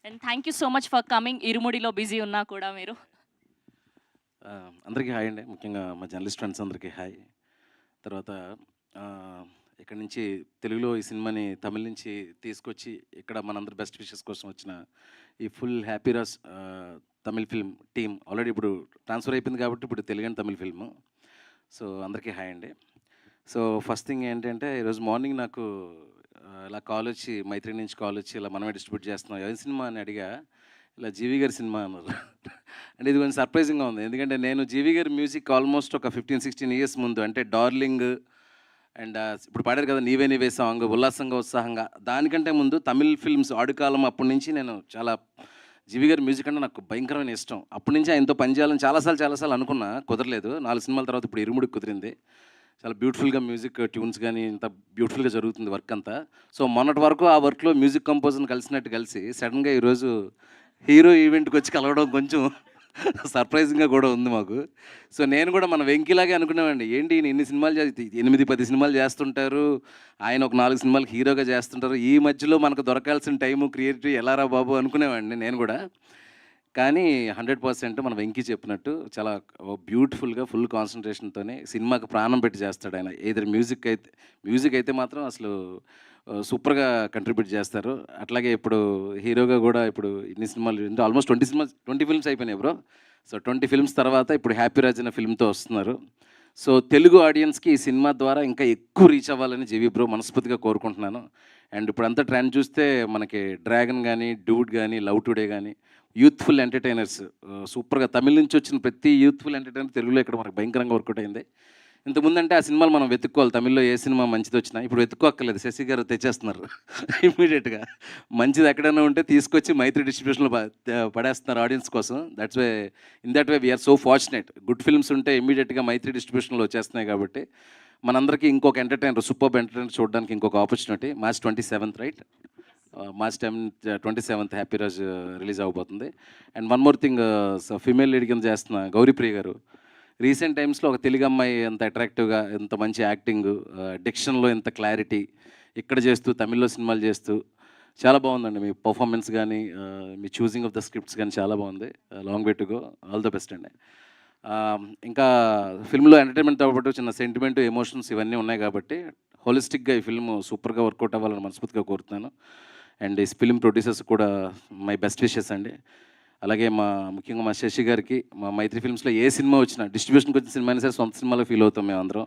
And thank you so much for coming. ఇరుముడిలో busy ఉన్నా కూడా మీరు. అందరికీ హాయ్ అండి. ముఖ్యంగా మా జర్నలిస్ట్ ఫ్రెండ్స్ అందరికీ హాయ్. తర్వాత ఇక్కడి నుంచి తెలుగులో ఈ సినిమాని తమిళ నుంచి తీసుకొచ్చి ఇక్కడ మనందరి బెస్ట్ విషెస్ కోసం వచ్చిన ఈ ఫుల్ హ్యాపీ రాస్ తమిళ్ ఫిల్మ్ టీమ్ ఆల్రెడీ ఇప్పుడు ట్రాన్స్ఫర్ అయిపోయింది కాబట్టి ఇప్పుడు Telugu and Tamil film. So అందరికీ హాయ్ అండి. సో ఫస్ట్ థింగ్ ఏంటంటే ఈరోజు మార్నింగ్ నాకు ఇలా కాల్ వచ్చి మైత్రి నుంచి కాల్ వచ్చి ఇలా మనమే డిస్ట్రిబ్యూట్ చేస్తున్నాం ఏ సినిమా అని అడిగా. ఇలా జీవి గారి సినిమా అన్నారు. అంటే ఇది కొంచెం సర్ప్రైజింగ్గా ఉంది. ఎందుకంటే నేను జీవి గారి మ్యూజిక్ ఆల్మోస్ట్ ఒక 15-16 ఇయర్స్ ముందు అంటే డార్లింగ్ అండ్ ఇప్పుడు పాడారు కదా నీవే నీవే సాంగ్ ఉల్లాసంగా ఉత్సాహంగా దానికంటే ముందు తమిళ్ ఫిల్మ్స్ ఆడుకాలం అప్పటి నుంచి నేను చాలా జీవి గారి మ్యూజిక్ అంటే నాకు భయంకరమైన ఇష్టం. అప్పటి నుంచి ఆయనతో పనిచేయాలని చాలాసార్లు అనుకున్నా, కుదరలేదు. 4 సినిమాల తర్వాత ఇప్పుడు ఇరుముడికి కుదిరింది. చాలా బ్యూటిఫుల్గా మ్యూజిక్ ట్యూన్స్ కానీ ఇంత బ్యూటిఫుల్గా జరుగుతుంది వర్క్ అంతా. సో మొన్నటి వరకు ఆ వర్క్లో మ్యూజిక్ కంపోజర్ని కలిసినట్టు కలిసి సడన్గా ఈరోజు హీరో ఈవెంట్కి వచ్చి కలవడం కొంచెం సర్ప్రైజింగ్గా కూడా ఉంది మాకు. సో నేను కూడా మన వెంకీలాగే అనుకున్నామండి, ఏంటి ఈయన ఇన్ని సినిమాలు 8-10 సినిమాలు చేస్తుంటారు, ఆయన ఒక 4 సినిమాలకు హీరోగా చేస్తుంటారు, ఈ మధ్యలో మనకు దొరకాల్సిన టైము క్రియేటివిటీ ఎలారా బాబు అనుకునేవాడిని నేను కూడా. కానీ 100% మన వెంకీ చెప్పినట్టు చాలా బ్యూటిఫుల్గా ఫుల్ కాన్సన్ట్రేషన్తోనే సినిమాకి ప్రాణం పెట్టి చేస్తాడు ఆయన. ఏదైనా మ్యూజిక్ అయితే మాత్రం అసలు సూపర్గా కంట్రిబ్యూట్ చేస్తారు. అట్లాగే ఇప్పుడు హీరోగా కూడా ఇప్పుడు ఇన్ని సినిమాలు ఆల్మోస్ట్ 20 ఫిల్మ్స్ అయిపోయినాయి బ్రో. సో 20 ఫిల్మ్స్ తర్వాత ఇప్పుడు హ్యాపీ రాజ్ అనే ఫిల్మ్తో వస్తున్నారు. సో తెలుగు ఆడియన్స్కి ఈ సినిమా ద్వారా ఇంకా ఎక్కువ రీచ్ అవ్వాలని జీవి బ్రో మనస్ఫూర్తిగా కోరుకుంటున్నాను. అండ్ ఇప్పుడు అంతా ట్రెండ్ చూస్తే మనకి డ్రాగన్ కానీ డూడ్ కానీ లవ్ టుడే కానీ యూత్ఫుల్ ఎంటర్టైనర్స్ సూపర్గా తమిళ నుంచి వచ్చిన ప్రతి యూత్ఫుల్ ఎంటర్టైనర్ తెలుగులో ఇక్కడ మనకు భయంకరంగా వర్కౌట్ అయింది. ఇంతకుముందు ఆ సినిమాలు మనం వెతుక్కోవాలి, తమిళ్లో ఏ సినిమా మంచిది వచ్చినా. ఇప్పుడు వెతుక్కోక్కర్లేదు, శశి గారు తెచ్చేస్తున్నారు ఇమీడియట్గా. మంచిది ఎక్కడైనా ఉంటే తీసుకొచ్చి మైత్రి డిస్ట్రిబ్యూషన్లో పడేస్తున్నారు ఆడియన్స్ కోసం. In that way we are so fortunate. Good films ఉంటే ఇమీడియట్గా మైత్రి డిస్ట్రిబ్యూషన్లో వచ్చేస్తున్నాయి కాబట్టి మనందరికీ ఇంకొక సూపర్ ఎంటర్టైనర్ చూడడానికి ఇంకొక opportunity. March 27th right, March 27th Happy Raj release అవబోతుంది. And one more thing, female lead కింద చేస్తున్న గౌరీప్రియ గారు రీసెంట్ టైమ్స్లో ఒక తెలుగు అమ్మాయి ఎంత అట్రాక్టివ్గా, ఎంత మంచి యాక్టింగ్, డిక్షన్లో ఎంత క్లారిటీ ఇక్కడ చేస్తూ తమిళ్లో సినిమాలు చేస్తూ చాలా బాగుందండి. మీ పర్ఫార్మెన్స్ కానీ మీ చూసింగ్ ఆఫ్ ద స్క్రిప్ట్స్ కానీ చాలా బాగుంది. Long way to go, all the best అండి. ఇంకా ఫిల్మ్లో ఎంటర్టైన్మెంట్తో పాటు చిన్న సెంటిమెంట్ ఎమోషన్స్ ఇవన్నీ ఉన్నాయి కాబట్టి హోలిస్టిక్గా ఈ ఫిల్మ్ సూపర్గా వర్కౌట్ అవ్వాలని మనస్ఫూర్తిగా కోరుతున్నాను. అండ్ ఈ ఫిల్మ్ ప్రొడ్యూసర్స్ కూడా మై బెస్ట్ విషెస్ అండి. అలాగే ముఖ్యంగా మా శశి గారికి, మా మైత్రి ఫిల్మ్స్లో ఏ సినిమా వచ్చినా డిస్ట్రిబ్యూషన్కి వచ్చిన సినిమా అయినా సరే సొంత సినిమాలో ఫీల్ అవుతాం మేము అందరం.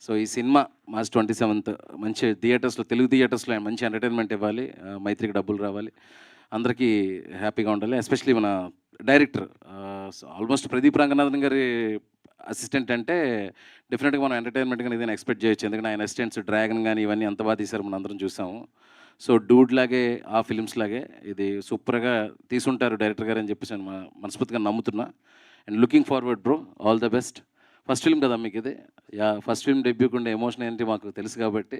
సో ఈ సినిమా March 27th మంచి తెలుగు థియేటర్స్లో మంచి ఎంటర్టైన్మెంట్ ఇవ్వాలి, మైత్రికి డబ్బులు రావాలి, అందరికీ హ్యాపీగా ఉండాలి. ఎస్పెషలీ మన డైరెక్టర్ ఆల్మోస్ట్ ప్రదీప్ రంగనాథన్ గారి అసిస్టెంట్ అంటే డెఫినెట్గా మనం ఎంటర్టైన్మెంట్ కానీ ఏదైనా ఎక్స్పెక్ట్ చేయొచ్చు. ఎందుకంటే ఆయన అసిస్టెంట్స్ డ్రాగన్ కానీ ఇవన్నీ ఎంత బాగా తీశారు మనం అందరం చూసాము. సో డూడ్ లాగే ఆ ఫిల్మ్స్ లాగే ఇది సూపర్గా తీసుంటారు డైరెక్టర్ గారు అని చెప్పేసి నేను మనస్ఫూర్తిగా నమ్ముతున్నా. And looking forward bro, all the best. First film కదా మీకు ఇది, ఫస్ట్ ఫిల్మ్ డెబ్యూకుండా ఎమోషన్ ఏంటి మాకు తెలుసు కాబట్టి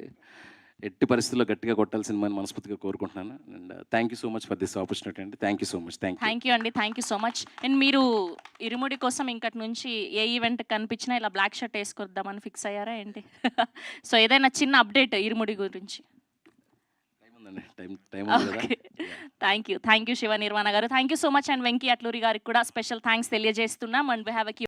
ఎట్టి పరిస్థితుల్లో గట్టిగా కొట్టాలి సినిమాని మనస్ఫూర్తిగా కోరుకుంటున్నాను. And thank you so much for this opportunity అండి. Thank you so much. Thank you అండి, thank you so much. And మీరు ఇరుముడి కోసం ఇంకటి నుంచి ఏ ఈవెంట్ కనిపించినా ఇలా బ్లాక్ షర్ట్ వేసుకొద్దామని ఫిక్స్ అయ్యారా ఏంటి? సో ఏదైనా చిన్న అప్డేట్ ఇరుముడి గురించి? థ్యాంక్ యూ శివ నిర్వాణ గారు, thank you so much. And Venky Atluri గారికి కూడా స్పెషల్ థ్యాంక్స్ తెలియజేస్తున్నాం. And we have